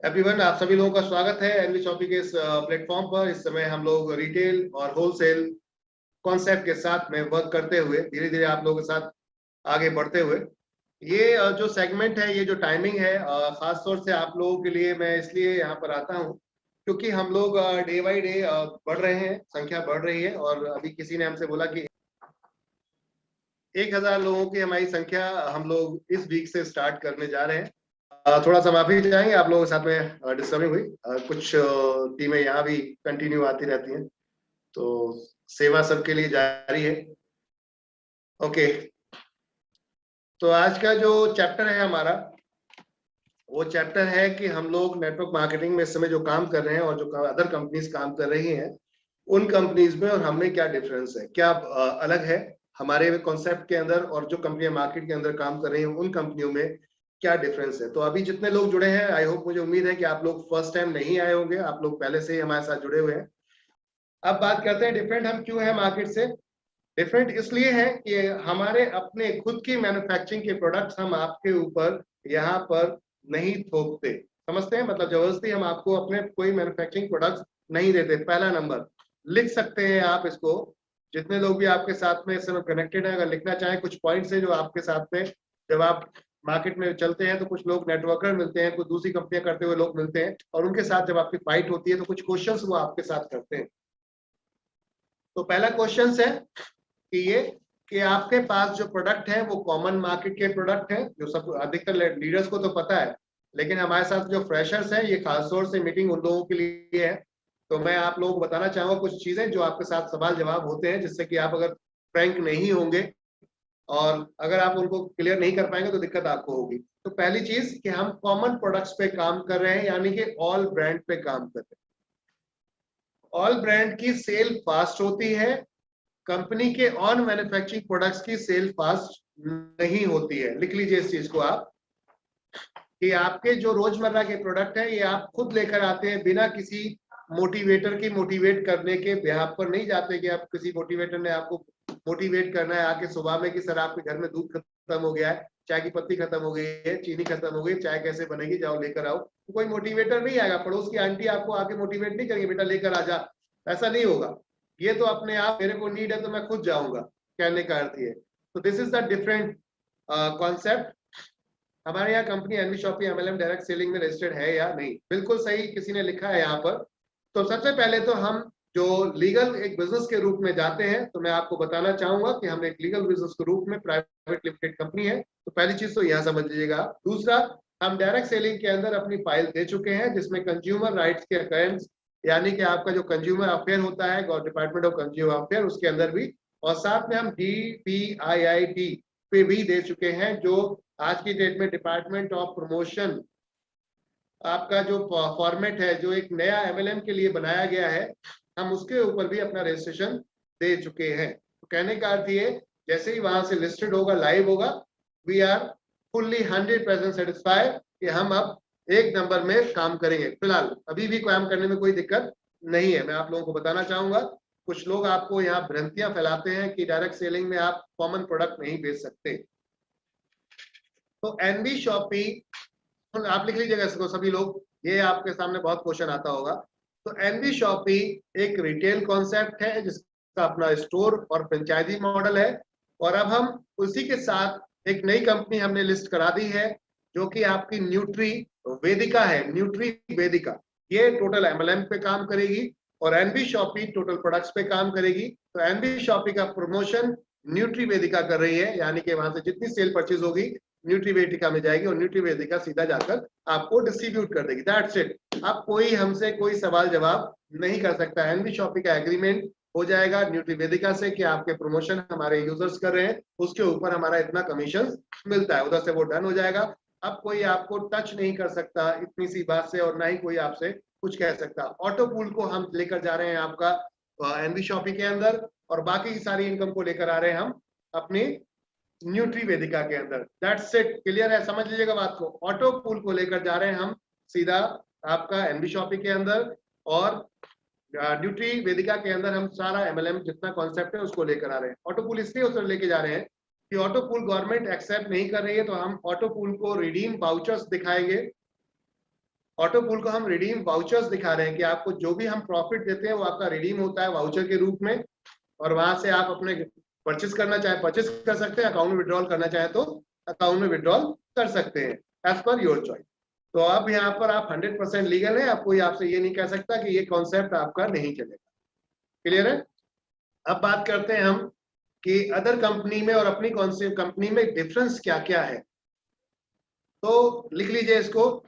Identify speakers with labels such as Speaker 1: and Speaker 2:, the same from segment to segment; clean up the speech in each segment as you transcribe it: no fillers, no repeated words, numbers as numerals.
Speaker 1: Everyone, आप सभी लोगों का स्वागत है एनवी शॉपी के इस प्लेटफॉर्म पर। इस समय हम लोग रिटेल और होलसेल कॉन्सेप्ट के साथ में वर्क करते हुए धीरे धीरे आप लोगों के साथ आगे बढ़ते हुए ये जो सेगमेंट है, ये जो टाइमिंग है, खास तौर से आप लोगों के लिए मैं इसलिए यहाँ पर आता हूँ क्योंकि हम लोग डे बाई डे बढ़ रहे हैं, संख्या बढ़ रही है और अभी किसी ने हमसे बोला कि 1000 लोगों की हमारी संख्या हम लोग इस वीक से स्टार्ट करने जा रहे हैं। थोड़ा सा माफी चाहेंगे आप लोगों के साथ में डिस्टर्बिंग हुई। कुछ टीमें यहाँ भी कंटिन्यू आती रहती हैं, तो सेवा सबके लिए जारी है। ओके, तो आज का जो चैप्टर है हमारा, वो चैप्टर है कि हम लोग नेटवर्क मार्केटिंग में इस समय जो काम कर रहे हैं और जो अदर कंपनीज काम कर रही हैं, उन कंपनीज में और हमें क्या डिफरेंस है, क्या अलग है हमारे कॉन्सेप्ट के अंदर और जो कंपनियां मार्केट के अंदर काम कर रही हैं उन कंपनियों में क्या डिफरेंस है। तो अभी जितने लोग जुड़े हैं, आई होप, मुझे उम्मीद है कि आप लोग फर्स्ट टाइम नहीं आए होंगे, आप लोग पहले से ही हमारे साथ जुड़े हुए हैं। अब बात करते हैं डिफरेंट हम क्यों है मार्केट से। डिफरेंट इसलिए है कि हमारे अपने खुद की मैन्युफैक्चरिंग के प्रोडक्ट्स हम आपके ऊपर यहाँ पर नहीं थोपते, समझते हैं? मतलब जबरदस्ती हम आपको अपने कोई मैन्युफैक्चरिंग प्रोडक्ट्स नहीं देते। पहला नंबर, लिख सकते हैं आप इसको, जितने लोग भी आपके साथ में इस समय कनेक्टेड है, अगर लिखना चाहें कुछ पॉइंट्स है जो आपके साथ में, जब आप मार्केट में चलते हैं तो कुछ लोग नेटवर्कर मिलते हैं, कुछ दूसरी कंपनियां करते हुए लोग मिलते हैं, और उनके साथ जब आपकी फाइट होती है तो कुछ क्वेश्चंस वो आपके साथ करते हैं। तो पहला क्वेश्चन है कि ये कि आपके पास जो प्रोडक्ट है वो कॉमन मार्केट के प्रोडक्ट है, जो सब अधिकतर लीडर्स को तो पता है, लेकिन हमारे साथ जो फ्रेशर्स हैं, ये खासतौर से मीटिंग उन लोगों के लिए है। तो मैं आप लोगों को बताना चाहूंगा कुछ चीजें जो आपके साथ सवाल जवाब होते हैं, जिससे कि आप अगर फ्रैंक नहीं होंगे और अगर आप उनको क्लियर नहीं कर पाएंगे तो दिक्कत आपको होगी। तो पहली चीज कि हम कॉमन प्रोडक्ट्स पे काम कर रहे हैं, यानी कि ऑल ब्रांड पे काम कर रहे हैं। ऑल ब्रांड की सेल फास्ट होती है, कंपनी के ऑन मैन्युफैक्चरिंग प्रोडक्ट्स की सेल फास्ट नहीं होती है। लिख लीजिए इस चीज को आप, कि आपके जो रोजमर्रा के प्रोडक्ट है ये आप खुद लेकर आते हैं, बिना किसी मोटिवेटर की मोटिवेट करने के बिहाफ पर नहीं जाते कि आप किसी मोटिवेटर ने आपको मोटिवेट करना है आके सुबह में कि सर आपके घर में दूध खत्म हो गया है, चाय की पत्ती खत्म हो गई है, चीनी खत्म हो गई, चाय कैसे बनेगी, जाओ लेकर आओ। तो कोई मोटिवेटर नहीं आएगा, पड़ोस की आंटी आपको आके मोटिवेट नहीं करेंगे, बेटा लेकर आ जा, ऐसा नहीं होगा। ये तो अपने आप, मेरे को नीड है तो मैं खुद जाऊंगा, कहने का अर्थ ये। तो this is the different concept. हमारे यहाँ company NV shoppe MLM direct selling में रजिस्टर्ड है या नहीं, बिल्कुल सही किसी ने लिखा है यहाँ पर। तो सबसे पहले तो हम जो लीगल एक बिजनेस के रूप में जाते हैं, तो मैं आपको बताना चाहूंगा कि हम एक लीगल बिजनेस के रूप में प्राइवेट लिमिटेड कंपनी है। तो पहली चीज तो यहाँ समझ लीजिएगा। दूसरा, हम डायरेक्ट सेलिंग के अंदर अपनी फाइल दे चुके हैं, जिसमें कंज्यूमर राइट्स के अकॉर्डिंग, यानी कि आपका जो कंज्यूमर अफेयर होता है, डिपार्टमेंट ऑफ कंज्यूमर अफेयर, उसके अंदर भी, और साथ में हम DPIIT पे भी दे चुके हैं, जो आज की डेट में डिपार्टमेंट ऑफ प्रमोशन आपका जो फॉर्मेट है, जो एक नया एमएलएम के लिए बनाया गया है, हम उसके ऊपर भी अपना रजिस्ट्रेशन दे चुके हैं। तो कहने का अर्थ ये, जैसे ही वहां से लिस्टेड होगा, लाइव होगा, वी आर फुल्ली 100% सेटिस्फाइड कि हम अब एक नंबर में काम करेंगे। फिलहाल अभी भी काम करने में कोई दिक्कत नहीं है। मैं आप लोगों को बताना चाहूंगा, कुछ लोग आपको यहाँ भ्रांतियां फैलाते हैं कि डायरेक्ट सेलिंग में आप कॉमन प्रोडक्ट नहीं बेच सकते। तो एनवी शॉपी, आप लिख लीजिएगा इसको सभी लोग, ये आपके सामने बहुत क्वेश्चन आता होगा। तो एनवी शॉपी एक रिटेल कॉन्सेप्ट है जिसका अपना स्टोर और फ्रेंचाइजी मॉडल है, और अब हम उसी के साथ एक नई कंपनी हमने लिस्ट करा दी है, जो कि आपकी न्यूट्री वेदिका है। न्यूट्री वेदिका ये टोटल एमएलएम पे काम करेगी और एनवी शॉपी टोटल प्रोडक्ट्स पे काम करेगी। तो एनवी शॉपी का प्रमोशन न्यूट्री वेदिका कर रही है, यानी कि वहां से जितनी सेल परचेज होगी न्यूट्री वेदिका में जाएगी और न्यूट्री वेदिका सीधा जाकर आपको डिस्ट्रीब्यूट कर देगी। That's it. अब कोई हमसे कोई सवाल जवाब नहीं कर सकता। एनवी शॉपी का एग्रीमेंट हो जाएगा न्यूट्री वेदिका से कि आपके प्रमोशन हमारे यूजर्स कर रहे हैं, उसके ऊपर हमारा इतना कमीशन मिलता है, उधर से वो डन हो जाएगा। अब कोई आपको टच नहीं कर सकता इतनी सी बात से, और ना ही कोई आपसे कुछ कह सकता। ऑटो पूल को हम लेकर जा रहे हैं आपका एनवी शॉपी के अंदर, और बाकी की सारी इनकम को लेकर आ रहे हैं हम अपनी न्यूट्री वेदिका के अंदर। That's it. क्लियर है? समझ लीजिएगा बात को। ऑटो पूल को लेकर जा रहे हैं हम सीधा आपका एनवी शॉपी के अंदर, और न्यूट्री वेदिका के अंदर हम सारा एमएलएम जितना कॉन्सेप्ट है उसको लेकर आ रहे हैं। ऑटो पूल इसलिए उसे लेके जा रहे हैं कि ऑटो पूल गवर्नमेंट एक्सेप्ट नहीं कर रही है, तो हम ऑटो पूल को रिडीम वाउचर्स दिखाएंगे ऑटो पूल को हम रिडीम वाउचर्स दिखा रहे हैं कि आपको जो भी हम प्रॉफिट देते हैं वो आपका रिडीम होता है वाउचर के रूप में, और वहां से आप अपने परचेस करना चाहे परचेस कर सकते हैं, अकाउंट में विड्रॉल करना चाहे तो अकाउंट में विड्रॉल कर सकते हैं एज पर योर चॉइस। तो अब यहाँ पर आप 100% लीगल है, आप कोई आपसे ये नहीं कह सकता कि ये कॉन्सेप्ट आपका नहीं चलेगा। क्लियर है? अब बात करते हैं हम कि अदर कंपनी में और अपनी कौन सी कंपनी में डिफरेंस क्या क्या है। तो लिख लीजिए इसको,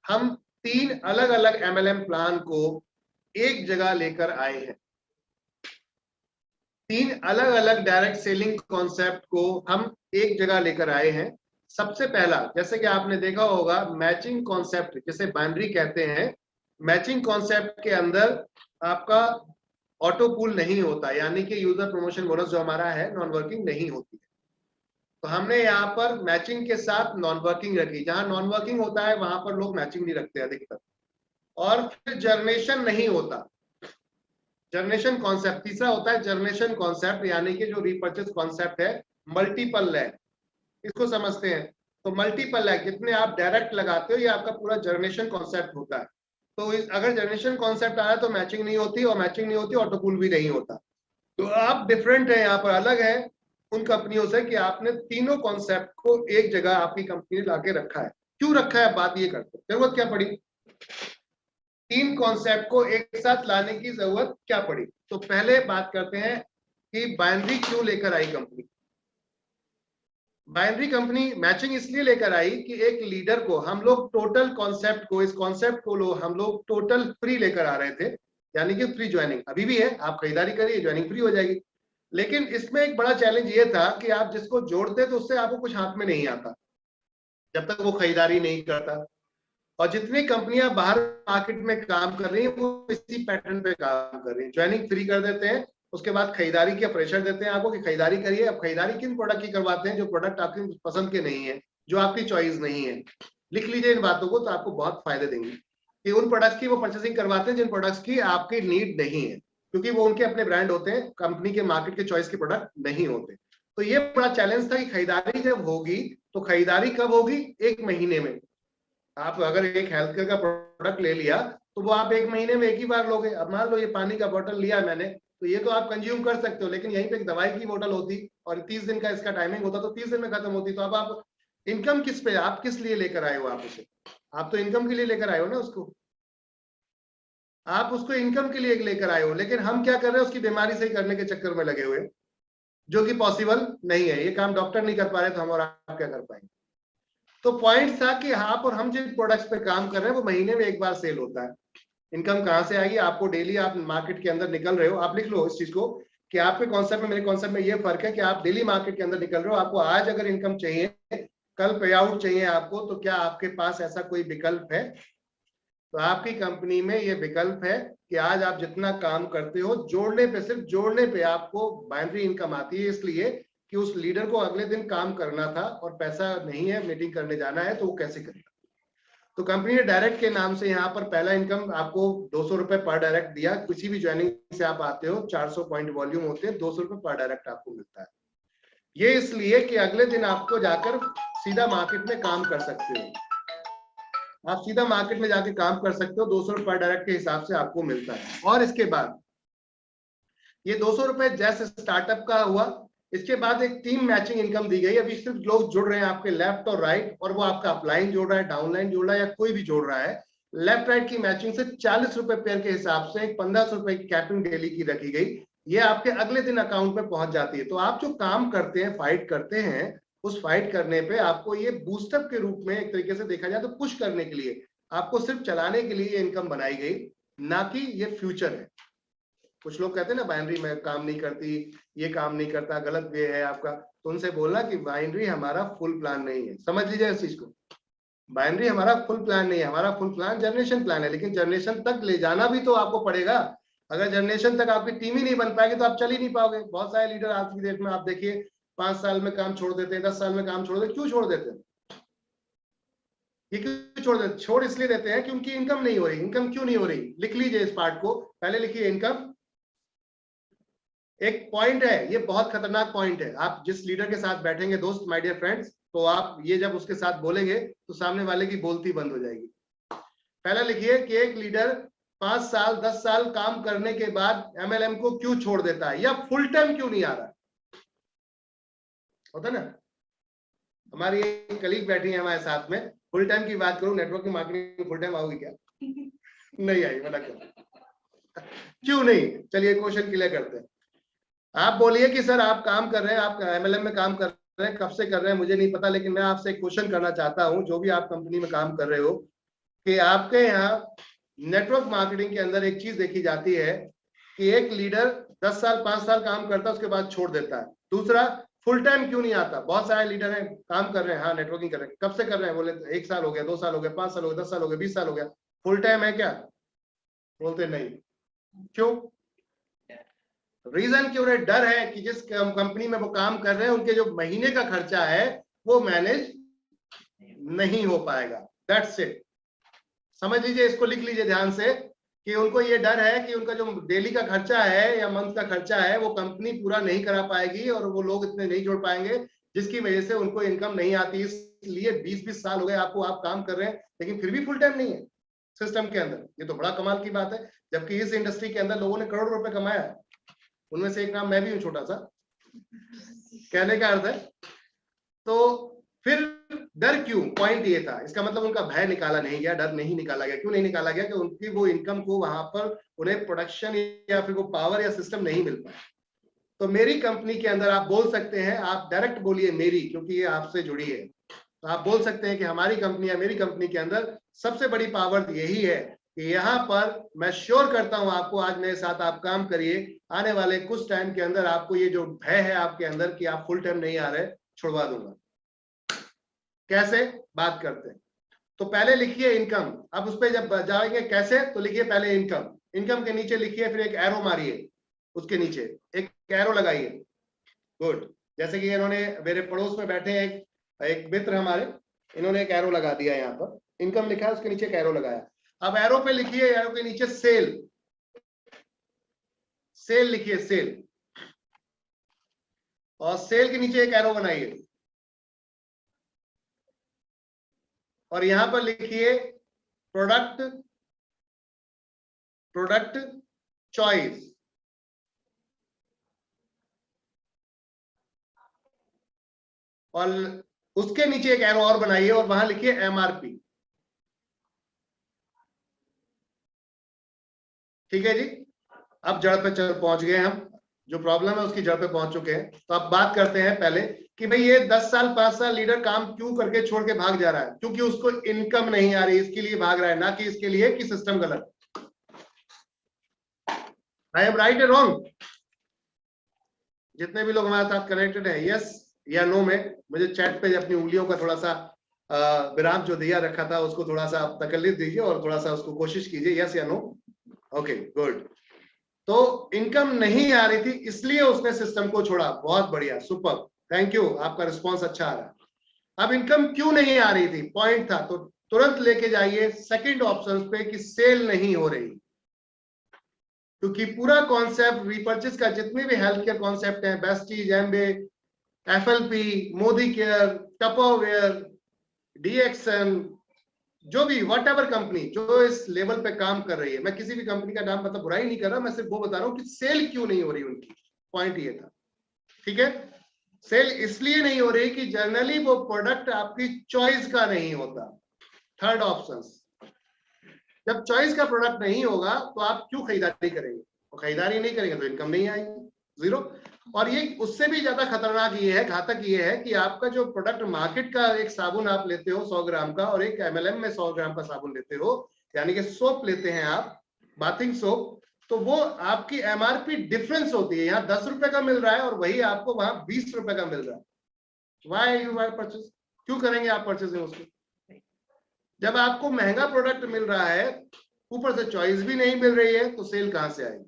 Speaker 1: हम 3 अलग अलग MLM प्लान को एक जगह लेकर आए हैं। 3 अलग अलग डायरेक्ट सेलिंग कॉन्सेप्ट को हम एक जगह लेकर आए हैं। सबसे पहला, जैसे कि आपने देखा होगा, मैचिंग कॉन्सेप्ट, जिसे बाइनरी कहते हैं। मैचिंग कॉन्सेप्ट के अंदर आपका ऑटो पूल नहीं होता, यानी कि यूजर प्रमोशन बोनस जो हमारा है नॉन वर्किंग नहीं होती है। तो हमने यहाँ पर मैचिंग के साथ नॉन वर्किंग रखी। जहां नॉन वर्किंग होता है वहां पर लोग मैचिंग नहीं रखते अधिकतर। और फिर जर्नेशन नहीं होता। जर्नेशन कॉन्सेप्ट तीसरा होता है, जर्नेशन कॉन्सेप्ट, यानी कि जो रिपर्चेस कॉन्सेप्ट है, मल्टीपल लैग, इसको समझते हैं। तो मल्टीपल लैग जितने आप डायरेक्ट लगाते हो, ये आपका पूरा जर्नेशन कॉन्सेप्ट होता है। तो अगर जर्नेशन कॉन्सेप्ट आया तो मैचिंग नहीं होती, और मैचिंग नहीं होती ऑटो पूल भी नहीं होता। तो आप डिफरेंट है, यहाँ पर अलग है उन कंपनियों से कि आपने तीनों कॉन्सेप्ट को एक जगह आपकी कंपनी ने लाके रखा है। क्यों रखा है, बात ये करते हैं, जरूरत क्या पड़ी 3 कॉन्सेप्ट को एक साथ लाने की जरूरत क्या पड़ी। तो पहले बात करते हैं कि बाइनरी क्यों लेकर आई कंपनी। बाइनरी कंपनी मैचिंग इसलिए लेकर आई कि एक लीडर को हम लोग टोटल कॉन्सेप्ट को, इस कॉन्सेप्ट को हम लोग टोटल फ्री लेकर आ रहे थे, यानी कि फ्री ज्वाइनिंग अभी भी है, आप खरीदारी करिए ज्वाइनिंग फ्री हो जाएगी। लेकिन इसमें एक बड़ा चैलेंज ये था कि आप जिसको जोड़ते तो उससे आपको कुछ हाथ में नहीं आता जब तक वो खरीदारी नहीं करता। और जितनी कंपनियां बाहर मार्केट में काम कर रही हैं वो इसी पैटर्न पे काम कर रही हैं, ज्वाइनिंग फ्री कर देते हैं, उसके बाद खरीदारी का प्रेशर देते हैं आपको कि खरीदारी करिए। अब खरीदारी किन प्रोडक्ट की करवाते हैं, जो प्रोडक्ट आपकी पसंद के नहीं है, जो आपकी चॉइस नहीं है। लिख लीजिए इन बातों को, तो आपको बहुत फायदे देंगे कि उन प्रोडक्ट्स की वो परचेसिंग करवाते हैं जिन प्रोडक्ट्स की आपकी नीड नहीं है, क्योंकि वो उनके अपने ब्रांड होते हैं, कंपनी के मार्केट के चॉइस के प्रोडक्ट नहीं होते। तो ये बड़ा चैलेंज था कि खरीदारी जब होगी तो खरीदारी कब होगी, 1 महीने में। आप अगर एक हेल्थ केयर का प्रोडक्ट ले लिया तो वो आप 1 महीने में एक ही बार लोगे। अब मान लो ये पानी का बोतल लिया मैंने, तो ये तो आप कंज्यूम कर सकते हो, लेकिन यहीं पे एक दवाई की बोतल होती और 30 दिन का इसका टाइमिंग होता, तो 30 दिन में खत्म होती। तो अब आप इनकम किस पे, आप किस लिए लेकर आए हो, आप उसे, आप तो इनकम के लिए लेकर आए हो ना उसको, आप उसको इनकम के लिए लेकर आए हो। लेकिन हम क्या कर रहे हैं, उसकी बीमारी सही करने के चक्कर में लगे हुए, जो कि पॉसिबल नहीं है। ये काम डॉक्टर नहीं कर पा रहे तो हम और आप क्या कर पाएंगे। तो पॉइंट था कि आप और हम जिन प्रोडक्ट्स पे काम कर रहे हैं वो महीने में एक बार सेल होता है। इनकम कहां से आएगी, आपको डेली आप मार्केट के अंदर निकल रहे हो, आप लिख लो इस चीज को कि आपके कॉन्सेप्ट में मेरे कॉन्सेप्ट में ये फर्क है कि आप डेली मार्केट के अंदर निकल रहे हो। आपको आज अगर इनकम चाहिए, कल पे आउट चाहिए आपको, तो क्या आपके पास ऐसा कोई विकल्प है? तो आपकी कंपनी में ये विकल्प है कि आज आप जितना काम करते हो, जोड़ने पे, सिर्फ जोड़ने पे आपको बाइनरी इनकम आती है। इसलिए कि उस लीडर को अगले दिन काम करना था और पैसा नहीं है, मीटिंग करने जाना है, तो वो कैसे करेगा। तो कंपनी ने डायरेक्ट के नाम से यहाँ पर पहला इनकम आपको 200 रुपए पर डायरेक्ट दिया। किसी भी ज्वाइनिंग से आप आते हो, 400 पॉइंट वॉल्यूम होते हैं, 200 रुपए पर डायरेक्ट आपको मिलता है। ये इसलिए कि अगले दिन आपको जाकर सीधा मार्केट में काम कर सकते हो, आप सीधा मार्केट में जाके काम कर सकते हो, 200 रुपए पर डायरेक्ट के हिसाब से आपको मिलता है। और इसके बाद ये 200 रुपए जैसे स्टार्टअप का हुआ, इसके बाद एक टीम मैचिंग इनकम दी गई। अभी सिर्फ लोग जुड़ रहे हैं आपके लेफ्ट और राइट, और वो आपका अपलाइन जोड़ रहा है, डाउनलाइन जोड़ रहा है, या कोई भी जोड़ रहा है। लेफ्ट राइट की मैचिंग से 40 रुपए पेयर के हिसाब से 1500 रुपए की कैपिंग डेली की रखी गई। ये आपके अगले दिन अकाउंट में पहुंच जाती है। तो आप जो काम करते हैं, फाइट करते हैं, उस फाइट करने पे आपको ये बूस्टअप के रूप में एक तरीके से देखा जाए तो पुश करने के लिए, आपको सिर्फ चलाने के लिए ये इनकम बनाई गई, ना कि ये फ्यूचर है। कुछ लोग कहते हैं ना बाइनरी में काम नहीं करती, ये काम नहीं करता, गलत वे है आपका। तो उनसे बोलना कि बाइनरी हमारा फुल प्लान नहीं है, समझ लीजिए इस चीज को। बाइनरी हमारा फुल प्लान नहीं है, हमारा फुल प्लान जनरेशन प्लान है। लेकिन जनरेशन तक ले जाना भी तो आपको पड़ेगा। अगर जनरेशन तक आपकी टीम ही नहीं बन पाएगी तो आप चल ही नहीं पाओगे। बहुत सारे लीडर आज की डेट में आप देखिए 5 साल में काम छोड़ देते हैं, 10 साल में काम छोड़ देते। क्यों छोड़ देते हैं, ये क्यों छोड़ देते? छोड़ इसलिए देते हैं क्योंकि इनकम नहीं हो रही। इनकम क्यों नहीं हो रही, लिख लीजिए इस पार्ट को, पहले लिखिए इनकम। एक पॉइंट है, ये बहुत खतरनाक पॉइंट है। आप जिस लीडर के साथ बैठेंगे दोस्त, माय डियर फ्रेंड्स, तो आप ये जब उसके साथ बोलेंगे तो सामने वाले की बोलती बंद हो जाएगी। पहले लिखिए कि एक लीडर 5 साल 10 साल काम करने के बाद एमएलएम को क्यों छोड़ देता है, या फुल टाइम क्यों नहीं आ रहा। होता ना, हमारी एक कलीग बैठी है हमारे साथ में, फुल टाइम की बात करूं, नेटवर्किंग मार्केटिंग फुल टाइम आओगी क्या? नहीं आई, मना क्यों नहीं? चलिए क्वेश्चन क्लियर करते हैं। आप बोलिए कि सर आप काम कर रहे हैं, आप एमएलएम में काम कर रहे हैं, कब से कर रहे हैं मुझे नहीं पता, लेकिन मैं आपसे एक क्वेश्चन करना चाहता हूं, जो भी आप कंपनी में काम कर रहे हो, कि आपके यहाँ नेटवर्क मार्केटिंग के अंदर एक चीज देखी जाती है कि एक लीडर 10 साल 5 साल काम करता है, उसके बाद छोड़ देता है। दूसरा, फुल टाइम क्यों नहीं आता? बहुत सारे लीडर हैं काम कर रहे हैं, हाँ नेटवर्किंग कर रहे हैं, कब से कर रहे हैं? बोले 1 साल हो गया, 2 साल हो गया, 5 साल हो गया, 10 साल हो गया, 20 साल हो गया, फुल टाइम है क्या? बोलते नहीं। क्यों? रीजन कि उन्हें डर है कि जिस कंपनी में वो काम कर रहे हैं उनके जो महीने का खर्चा है वो मैनेज नहीं हो पाएगा। That's it. समझ लीजिए, इसको लिख लीजिए ध्यान से, कि उनको ये डर है कि उनका जो डेली का खर्चा है या मंथ का खर्चा है वो कंपनी पूरा नहीं करा पाएगी और वो लोग इतने नहीं जोड़ पाएंगे, जिसकी वजह से उनको इनकम नहीं आती। इसलिए 20-20 साल हो गए आपको, आप काम कर रहे हैं लेकिन फिर भी फुल टाइम नहीं है सिस्टम के अंदर। ये तो बड़ा कमाल की बात है, जबकि इस इंडस्ट्री के अंदर लोगों ने करोड़ों रुपए कमाया है। उनमें से एक नाम मैं भी हूं, छोटा सा, कहने का अर्थ है। तो फिर डर क्यों? पॉइंट ये था, इसका मतलब उनका भय निकाला नहीं गया, डर नहीं निकाला गया। क्यों नहीं निकाला गया? कि उनकी वो इनकम को वहां पर उन्हें प्रोडक्शन या फिर वो पावर या सिस्टम नहीं मिल पाया। तो मेरी कंपनी के अंदर आप बोल सकते हैं, आप डायरेक्ट बोलिए मेरी, क्योंकि ये आपसे जुड़ी है, तो आप बोल सकते हैं कि हमारी कंपनी या मेरी कंपनी के अंदर सबसे बड़ी पावर यही है कि यहाँ पर मैं श्योर करता हूं आपको, आज मेरे साथ आप काम करिए, आने वाले कुछ टाइम के अंदर आपको ये जो भय है आपके अंदर कि आप फुल टाइम नहीं आ रहे, छुड़वा दूंगा। कैसे? बात करते हैं। तो पहले लिखिए इनकम। अब उस पर जब जाएंगे कैसे, तो लिखिए पहले इनकम। इनकम के नीचे लिखिए, फिर एक एरो मारिए, उसके नीचे एक एरो लगाइए। गुड। जैसे कि इन्होंने, मेरे पड़ोस में बैठे एक मित्र हमारे, इन्होंने एक एरो लगा दिया, यहाँ पर इनकम लिखा है, उसके नीचे एक एरो लगाया। अब एरो पे लिखिए, एरो के नीचे सेल। सेल लिखिए, सेल, और सेल के नीचे एक एरो बनाइए, और यहां पर लिखिए प्रोडक्ट, प्रोडक्ट चॉइस, और उसके नीचे एक एरो और बनाइए और वहां लिखिए एमआरपी। ठीक है जी, अब जड़ पे पहुंच गए हम, जो प्रॉब्लम है उसकी जड़ पे पहुंच चुके हैं। तो अब बात करते हैं पहले कि भाई ये 10 साल 5 साल लीडर काम क्यों करके छोड़ के भाग जा रहा है? क्योंकि उसको इनकम नहीं आ रही, इसके लिए भाग रहा है, ना कि इसके लिए कि सिस्टम गलत। आई एम राइट और रॉन्ग? जितने भी लोग हमारे साथ कनेक्टेड है, यस या नो में मुझे चैट पे अपनी उंगलियों का थोड़ा सा विराम जो दिया रखा था उसको थोड़ा सा तकलीफ दीजिए और थोड़ा सा उसको कोशिश कीजिए, यस या नो। Okay good. तो इनकम नहीं आ रही थी इसलिए उसने सिस्टम को छोड़ा। बहुत बढ़िया, सुपर, थैंक यू, आपका रिस्पॉन्स अच्छा आ रहा है। अब इनकम क्यों नहीं आ रही थी, पॉइंट था, तो तुरंत लेके जाइए सेकंड ऑप्शन पे कि सेल नहीं हो रही। क्योंकि पूरा कॉन्सेप्ट रीपर्चेस का, जितने भी हेल्थ केयर कॉन्सेप्ट है, besties, एम्बे, FLP, Modi care, Tupperware, डीएक्सन, जो भी वट एवर कंपनी जो इस लेवल पे काम कर रही है, मैं किसी भी कंपनी का नाम मतलब बुराई नहीं कर रहा, मैं सिर्फ वो बता रहा हूं कि सेल क्यों नहीं हो रही उनकी। पॉइंट ये था, ठीक है। सेल इसलिए नहीं हो रही कि जनरली वो प्रोडक्ट आपकी चॉइस का नहीं होता। थर्ड ऑप्शन, जब चॉइस का प्रोडक्ट नहीं होगा तो आप क्यों खरीदारी करेंगे? और खरीदारी नहीं करेंगे तो इनकम नहीं आएगी, जीरो। और ये उससे भी ज्यादा खतरनाक ये है, घातक ये है कि आपका जो प्रोडक्ट मार्केट का, एक साबुन आप लेते हो 100 ग्राम का और एक एमएलएम में 100 ग्राम का साबुन लेते हो, यानी कि सोप लेते हैं आप, बाथिंग सोप, तो वो आपकी एमआरपी डिफरेंस होती है। यहाँ 10 रुपए का मिल रहा है और वही आपको वहां 20 रुपए का मिल रहा है। Why you why purchase? क्यों करेंगे आप परचेजिंग उसको? जब आपको महंगा प्रोडक्ट मिल रहा है, ऊपर से चॉइस भी नहीं मिल रही है, तो सेल कहां से आएगी?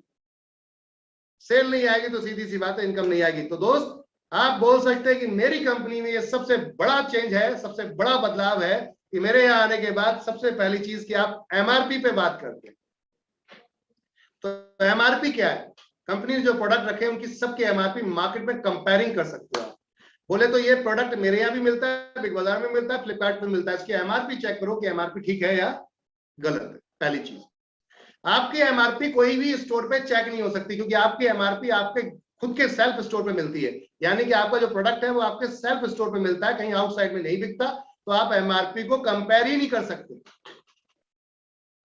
Speaker 1: सेल नहीं आएगी तो सीधी सी बात है, इनकम नहीं आएगी। तो दोस्त, आप बोल सकते हैं कि मेरी कंपनी में ये सबसे बड़ा चेंज है, सबसे बड़ा बदलाव है कि मेरे यहाँ आने के बाद सबसे पहली चीज कि आप एमआरपी पे बात करते हैं। तो एमआरपी क्या है? कंपनी ने जो प्रोडक्ट रखे हैं उनकी सबके एमआरपी मार्केट में कंपेयरिंग कर सकते हो आप। बोले तो ये प्रोडक्ट मेरे यहाँ भी मिलता है, बिग बाजार में मिलता है, फ्लिपकार्ट पे मिलता है, इसकी एमआरपी चेक करो कि एमआरपी ठीक है या गलत है। पहली चीज, आपकी एमआरपी कोई भी स्टोर पे चेक नहीं हो सकती, क्योंकि आपकी एमआरपी आपके खुद के सेल्फ स्टोर पे मिलती है, यानी कि आपका जो प्रोडक्ट है वो आपके सेल्फ स्टोर पे मिलता है, कहीं आउटसाइड में नहीं बिकता, तो आप एमआरपी को कंपेयर ही नहीं कर सकते।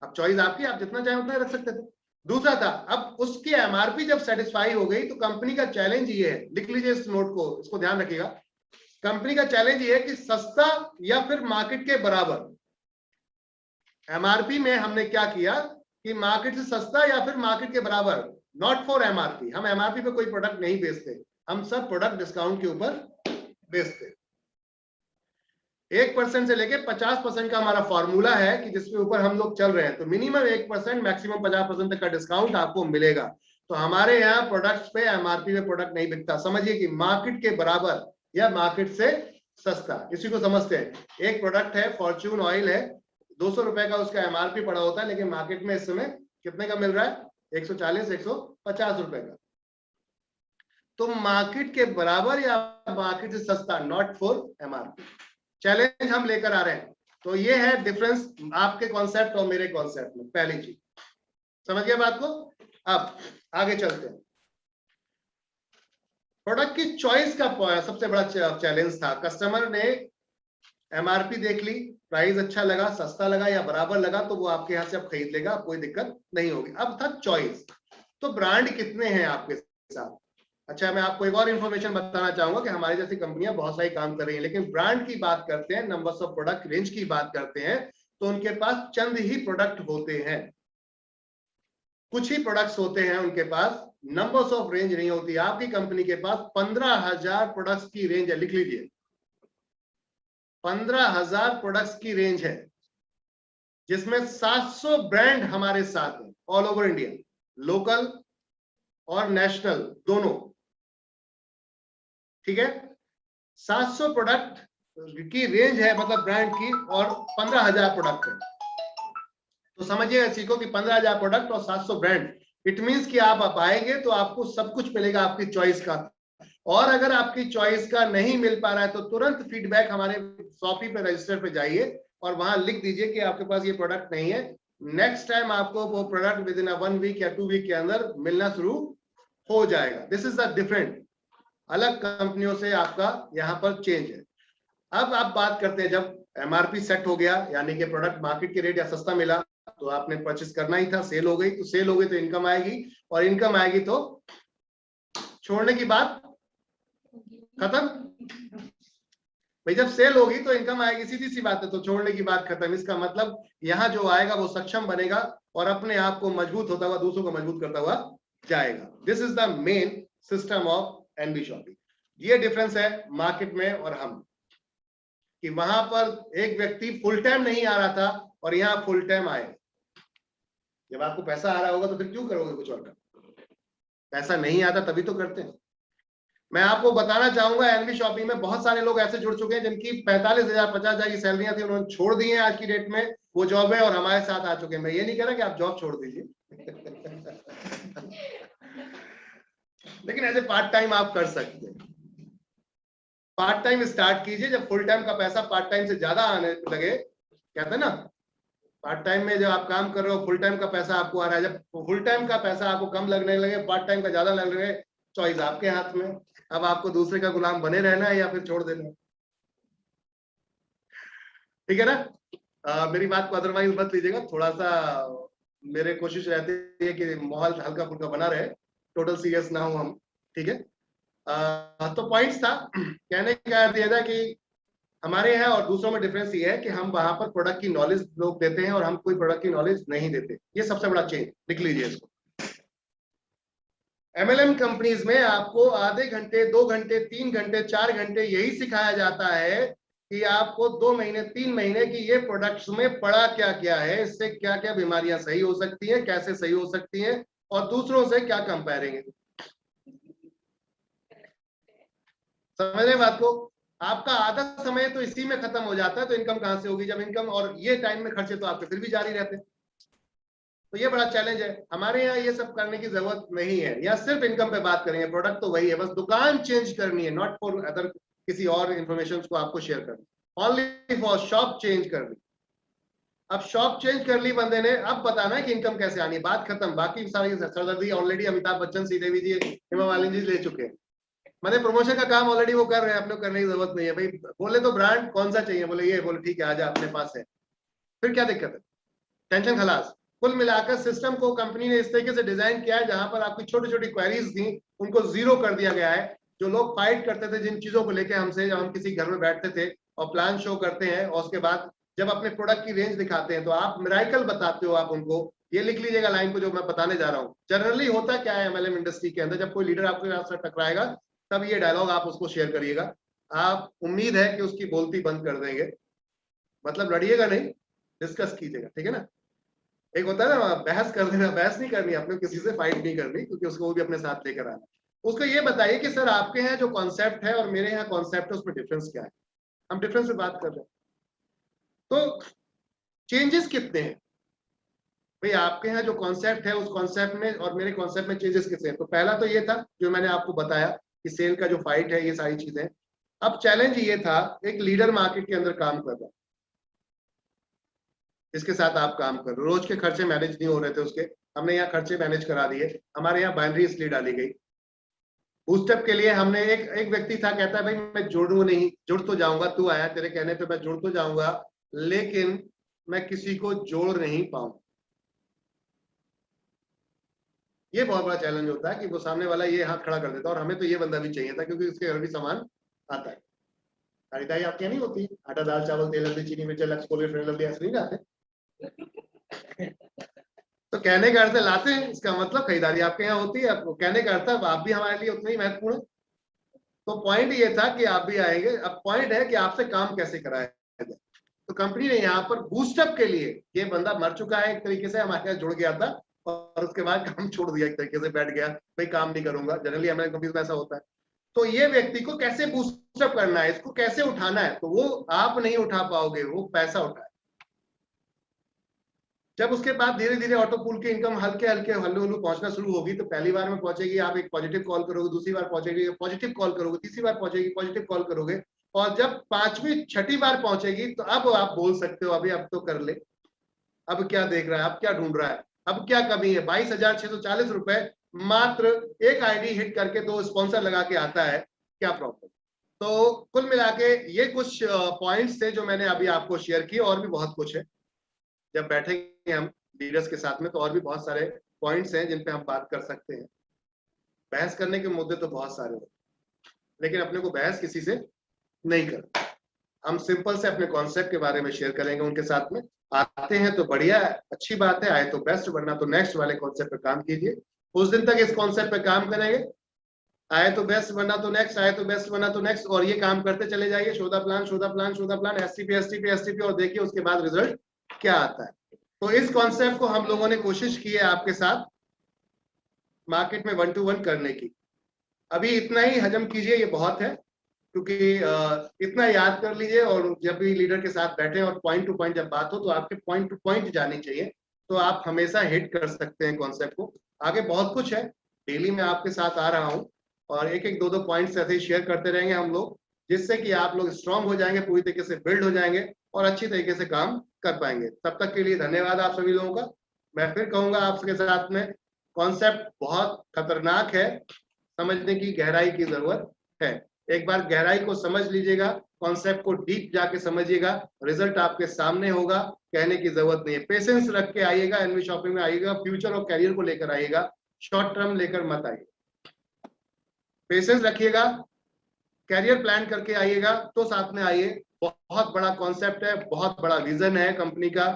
Speaker 1: अब चॉइस आपकी, आप जितना चाहे उतना रख सकते थे। दूसरा था, अब उसकी एमआरपी जब सेटिस्फाई हो गई तो कंपनी का चैलेंज ये है, लिख लीजिए इस नोट को, इसको ध्यान रखिएगा, कंपनी का चैलेंज ये है कि सस्ता या फिर मार्केट के बराबर। एमआरपी में हमने क्या किया कि मार्केट से सस्ता या फिर मार्केट के बराबर, नॉट फॉर एमआरपी। हम एमआरपी पे कोई प्रोडक्ट नहीं बेचते, हम सब प्रोडक्ट डिस्काउंट के ऊपर बेचते। 1% से लेके 50% का हमारा फॉर्मूला है कि जिसके ऊपर हम लोग चल रहे हैं, तो मिनिमम 1%, मैक्सिमम 50% तक का डिस्काउंट आपको मिलेगा। तो हमारे यहाँ प्रोडक्ट्स पे एमआरपी पे प्रोडक्ट नहीं बिकता, समझिए कि मार्केट के बराबर या मार्केट से सस्ता, इसी को समझते हैं। एक प्रोडक्ट है फॉर्च्यून ऑयल है, 200 रुपए का उसका एमआरपी पड़ा होता है, लेकिन मार्केट में इस समय कितने का मिल रहा है, 140 150 रुपए का। तो मार्केट के बराबर या मार्केट से सस्ता, नॉट फॉर एमआरपी। चैलेंज हम लेकर आ रहे हैं। तो ये है डिफरेंस आपके कॉन्सेप्ट और मेरे कॉन्सेप्ट में। पहली चीज समझ गया बात को। अब आगे चलते हैं। प्रोडक्ट की चॉइस का सबसे बड़ा चैलेंज था। कस्टमर ने एमआरपी देख ली, प्राइस अच्छा लगा, सस्ता लगा या बराबर लगा, तो वो आपके यहां से अब खरीद लेगा, कोई दिक्कत नहीं होगी। अब था चॉइस, तो ब्रांड कितने हैं आपके साथ। अच्छा, मैं आपको एक और इंफॉर्मेशन बताना चाहूंगा कि हमारी जैसी कंपनियां बहुत सारी काम कर रही हैं, लेकिन ब्रांड की बात करते हैं, नंबर्स ऑफ प्रोडक्ट रेंज की बात करते हैं, तो उनके पास चंद ही प्रोडक्ट होते हैं, कुछ ही प्रोडक्ट्स होते हैं उनके पास, नंबर्स ऑफ रेंज नहीं होती। आपकी कंपनी के पास 15,000 प्रोडक्ट्स की रेंज है, लिख लीजिए 15,000 प्रोडक्ट्स की रेंज है, जिसमें 700 ब्रांड हमारे साथ हैं ऑल ओवर इंडिया, लोकल और नेशनल दोनों, ठीक है। 700 प्रोडक्ट की रेंज है, मतलब ब्रांड की, और 15,000 प्रोडक्ट है। तो समझिए, सीखो कि 15,000 प्रोडक्ट और 700 ब्रांड, इट मींस कि आप आएंगे तो आपको सब कुछ मिलेगा आपकी चॉइस का। और अगर आपकी चॉइस का नहीं मिल पा रहा है तो तुरंत फीडबैक हमारे शॉपी पे रजिस्टर पे जाइए और वहां लिख दीजिए कि आपके पास ये प्रोडक्ट नहीं है। नेक्स्ट टाइम आपको वो प्रोडक्ट विद इन 1 वीक या 2 वीक के अंदर मिलना शुरू हो जाएगा। दिस इज द डिफरेंट, अलग कंपनियों से आपका यहाँ पर चेंज है। अब आप बात करते हैं, जब एमआरपी सेट हो गया, यानी कि प्रोडक्ट मार्केट के रेट या सस्ता मिला, तो आपने परचेस करना ही था, सेल हो गई, तो सेल हो गई तो इनकम आएगी, और इनकम आएगी तो छोड़ने की बात खत्म। भाई जब सेल होगी तो इनकम आएगी, सीधी सी बात है, तो छोड़ने की बात खत्म। इसका मतलब यहाँ जो आएगा वो सक्षम बनेगा और अपने आप को मजबूत होता हुआ दूसरों को मजबूत करता हुआ जाएगा। This is the main system of NB shopping. ये डिफरेंस है मार्केट में और हम, कि वहां पर एक व्यक्ति फुल टाइम नहीं आ रहा था और यहाँ फुल टाइम आए। जब आपको पैसा आ रहा होगा तो फिर क्यों करोगे कुछ और का, पैसा नहीं आता तभी तो करते हैं। मैं आपको बताना चाहूंगा, एनबी शॉपिंग में बहुत सारे लोग ऐसे जुड़ चुके हैं जिनकी 45,000 50,000 की सैलरियां थी, उन्होंने छोड़ दी है आज की डेट में वो जॉब है और हमारे साथ आ चुके हैं। मैं ये नहीं कह रहा कि आप जॉब छोड़ दीजिए लेकिन ऐसे पार्ट टाइम आप कर सकते हैं। पार्ट टाइम स्टार्ट कीजिए, जब फुल टाइम का पैसा पार्ट टाइम से ज्यादा आने लगे, कहते हैं ना, पार्ट टाइम में जब आप काम कर रहे हो फुल टाइम का पैसा आपको आ रहा है, जब फुल टाइम का पैसा आपको कम लगने लगे, पार्ट टाइम का ज्यादा लगने लगे, चॉइस आपके हाथ में। अब आपको दूसरे का गुलाम बने रहना है या फिर छोड़ देना है, ठीक है ना। मेरी बात को अदरवाइज मत लीजिएगा, थोड़ा सा मेरे कोशिश रहती है कि माहौल हल्का फुल्का बना रहे, टोटल सीरियस ना हो हम, ठीक है। तो पॉइंट्स था, कहने का अर्थ यह था कि हमारे यहाँ और दूसरों में डिफरेंस ये है कि हम वहां पर प्रोडक्ट की नॉलेज लोग देते हैं और हम कोई प्रोडक्ट की नॉलेज नहीं देते। ये सबसे बड़ा चेंज, लिख लीजिए इसको। एमएलएम कंपनीज में आपको आधे घंटे 2 घंटे 3 घंटे 4 घंटे यही सिखाया जाता है कि आपको 2 महीने 3 महीने की ये प्रोडक्ट्स में पड़ा क्या क्या है, इससे क्या क्या बीमारियां सही हो सकती हैं, कैसे सही हो सकती हैं, और दूसरों से क्या कंपेयरिंग है। समझ रहे बात को। आपका आधा समय तो इसी में खत्म हो जाता है, तो इनकम कहां से होगी जब इनकम और ये टाइम में खर्चे तो आपके फिर भी जारी रहते हैं। तो ये बड़ा चैलेंज है। हमारे यहाँ ये सब करने की जरूरत नहीं है, या सिर्फ इनकम पे बात करेंगे, प्रोडक्ट तो वही है, बस दुकान चेंज करनी है, नॉट फॉर अदर किसी और इंफॉर्मेशन को आपको शेयर करनी, ओनली फॉर शॉप चेंज करनी। अब शॉप चेंज कर ली बंदे ने, अब बताना है कि इनकम कैसे आनी है, बात खत्म। बाकी सारी सरदर्दी ऑलरेडी अमिताभ बच्चन, श्रीदेवी जी, हेमा मालिनी जी ले चुके हैं। मैंने प्रमोशन का काम ऑलरेडी वो कर रहे हैं, अपने को करने की जरूरत नहीं है भाई। बोले तो ब्रांड कौन सा चाहिए, बोले ये, बोले ठीक है आजा अपने पास है, फिर क्या दिक्कत है, टेंशन खलास। कुल मिलाकर सिस्टम को कंपनी ने इस तरीके से डिजाइन किया है जहां पर आपकी छोटी छोटी क्वेरीज थी उनको जीरो कर दिया गया है। जो लोग फाइट करते थे जिन चीजों को लेके हमसे, जब हम किसी घर में बैठते थे और प्लान शो करते हैं और उसके बाद जब अपने प्रोडक्ट की रेंज दिखाते हैं तो आप मिराइकल बताते हो, आप उनको ये लिख लीजिएगा लाइन को जो मैं बताने जा रहा हूँ। जनरली होता क्या है एमएलएम इंडस्ट्री के अंदर, जब कोई लीडर आपके साथ टकराएगा तब ये डायलॉग आप उसको शेयर करिएगा, आप उम्मीद है कि उसकी बोलती बंद कर देंगे, मतलब लड़िएगा नहीं, डिस्कस कीजिएगा, ठीक है ना। एक होता है ना बहस कर देना, बहस नहीं करनी अपने, किसी से फाइट नहीं करनी, क्योंकि उसको वो भी अपने साथ लेकर आना। उसको ये बताइए कि सर आपके यहाँ जो कॉन्सेप्ट है और मेरे यहाँ कॉन्सेप्ट है उसमें डिफरेंस क्या है, हम डिफरेंस पे बात कर रहे हैं। तो चेंजेस कितने हैं भाई, आपके यहाँ जो कॉन्सेप्ट है उस कॉन्सेप्ट में और मेरे कॉन्सेप्ट में चेंजेस कितने हैं। तो पहला तो ये था जो मैंने आपको बताया कि सेल का जो फाइट है, ये सारी चीजें। अब चैलेंज ये था, एक लीडर मार्केट के अंदर काम कर रहा है, इसके साथ आप काम कर रहे हो, रोज के खर्चे मैनेज नहीं हो रहे थे उसके, हमने यहाँ खर्चे मैनेज करा दिए। हमारे यहाँ बाइनरी इसलिए डाली गई, बूस्टअप के लिए हमने एक व्यक्ति था कहता है भाई मैं जुड़ू नहीं, जुड़ तो जाऊंगा, तू आया तेरे कहने पे मैं जुड़ तो जाऊंगा, लेकिन मैं किसी को जोड़ नहीं पाऊंगा। ये बहुत बड़ा चैलेंज होता है कि वो सामने वाला ये हाथ खड़ा कर देता है, और हमें तो ये बंदा भी चाहिए था क्योंकि उसके घर भी सामान आता है। खरीदारी आपके यहाँ नहीं होती, आटा दाल चावल तेल हल्दी चीनी मिर्च लक्स कोलगेट फ्रेंड लवली ऐसे नहीं जाते। तो कहने का अर्थ लाते हैं, इसका मतलब खरीदारी आपके यहाँ होती है। आपको कहने का अर्थ आप भी हमारे लिए उतने ही महत्वपूर्ण है। तो पॉइंट ये था कि आप भी आएंगे, अब पॉइंट है कि आपसे काम कैसे कराया जाए। तो कंपनी ने यहाँ पर बूस्टअप के लिए, ये बंदा मर चुका है एक तरीके से, हमारे यहाँ जुड़ गया था और उसके बाद काम छोड़ दिया, एक तरीके से बैठ गया भाई काम नहीं करूंगा, जनरली हमारे कंपनी में ऐसा होता है। तो ये व्यक्ति को कैसे बूस्टअप करना है, इसको कैसे उठाना है, तो वो आप नहीं उठा पाओगे, वो पैसा उठाए। जब उसके बाद धीरे धीरे ऑटो पूल की इनकम हल्के हल्के हल्लू हल्लू पहुंचना शुरू होगी, तो पहली बार में पहुंचेगी, आप एक पॉजिटिव कॉल करोगे, दूसरी बार पहुंचेगी पॉजिटिव कॉल करोगे, तीसरी बार पहुंचेगी पॉजिटिव कॉल करोगे, और जब पांचवी छठी बार पहुंचेगी तो अब आप बोल सकते हो अभी अब तो कर ले, अब क्या देख रहा है, अब क्या ढूंढ रहा है, अब क्या कमी है। 22,640 रुपए मात्र एक आईडी हिट करके 2 स्पॉन्सर लगा के आता है, क्या प्रॉब्लम। तो कुल मिला के ये कुछ पॉइंट्स थे जो मैंने अभी आपको शेयर किए, और भी बहुत कुछ है, जब बैठेंगे हम लीडर्स के साथ में तो और भी बहुत सारे पॉइंट्स हैं जिन पे हम बात कर सकते हैं। बहस करने के मुद्दे तो बहुत सारे हैं, लेकिन अपने को बहस किसी से नहीं करना, हम सिंपल से अपने कॉन्सेप्ट के बारे में शेयर करेंगे उनके साथ में। आते हैं तो बढ़िया है, अच्छी बात है, आए तो बेस्ट, वरना तो नेक्स्ट वाले कॉन्सेप्ट पे काम कीजिए, उस दिन तक इस कॉन्सेप्ट पे काम करेंगे। आए तो बेस्ट, वरना तो नेक्स्ट, आए तो बेस्ट, वरना तो नेक्स्ट, और ये काम करते चले जाइए, शोधा प्लान शोधा प्लान शोधा प्लान, एसटीपी एसटीपी एसटीपी, और देखिए उसके बाद रिजल्ट क्या आता है। तो इस कॉन्सेप्ट को हम लोगों ने कोशिश की है आपके साथ मार्केट में 1 to 1 करने की। अभी इतना ही हजम कीजिए, ये बहुत है, क्योंकि इतना याद कर लीजिए, और जब भी लीडर के साथ बैठे और पॉइंट टू पॉइंट जब बात हो तो आपके पॉइंट टू पॉइंट जानी चाहिए, तो आप हमेशा हिट कर सकते हैं कॉन्सेप्ट को। आगे बहुत कुछ है, डेली मैं आपके साथ आ रहा हूँ, और एक एक दो दो पॉइंट्स ऐसे ही शेयर करते रहेंगे हम लोग, जिससे कि आप लोग स्ट्रांग हो जाएंगे, पूरी तरीके से बिल्ड हो जाएंगे और अच्छी तरीके से काम कर पाएंगे। तब तक के लिए धन्यवाद आप सभी लोगों का। मैं फिर कहूंगा आपके साथ में, कॉन्सेप्ट बहुत खतरनाक है, समझने की गहराई की जरूरत है। एक बार गहराई को समझ लीजिएगा, कॉन्सेप्ट को डीप जाके समझिएगा, रिजल्ट आपके सामने होगा, कहने की जरूरत नहीं है। पेशेंस रख के आइएगा, एनवी शॉपिंग में आइएगा, फ्यूचर और करियर को लेकर आइएगा, शॉर्ट टर्म लेकर मत आइएगा, पेशेंस रखिएगा, कैरियर प्लान करके आइएगा तो साथ में आइए। बहुत बड़ा कॉन्सेप्ट है, बहुत बड़ा विजन है कंपनी का,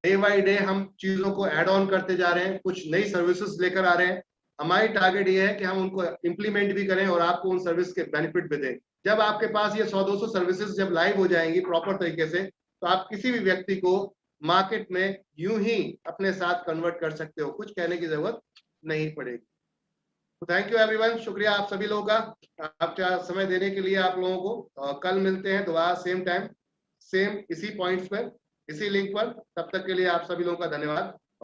Speaker 1: डे बाय डे हम चीजों को ऐड ऑन करते जा रहे हैं, कुछ नई सर्विसेज लेकर आ रहे हैं। हमारी टारगेट ये है कि हम उनको इंप्लीमेंट भी करें और आपको उन सर्विस के बेनिफिट भी दें। जब आपके पास ये 100-200 सर्विसेज जब लाइव हो जाएंगी प्रॉपर तरीके से, तो आप किसी भी व्यक्ति को मार्केट में यूं ही अपने साथ कन्वर्ट कर सकते हो, कुछ कहने की जरूरत नहीं पड़ेगी। थैंक यू एवरीवन, शुक्रिया आप सभी लोगों का, आपका समय देने के लिए आप लोगों को। कल मिलते हैं दोबारा सेम टाइम, सेम इसी पॉइंट्स पर, इसी लिंक पर। तब तक के लिए आप सभी लोगों का धन्यवाद।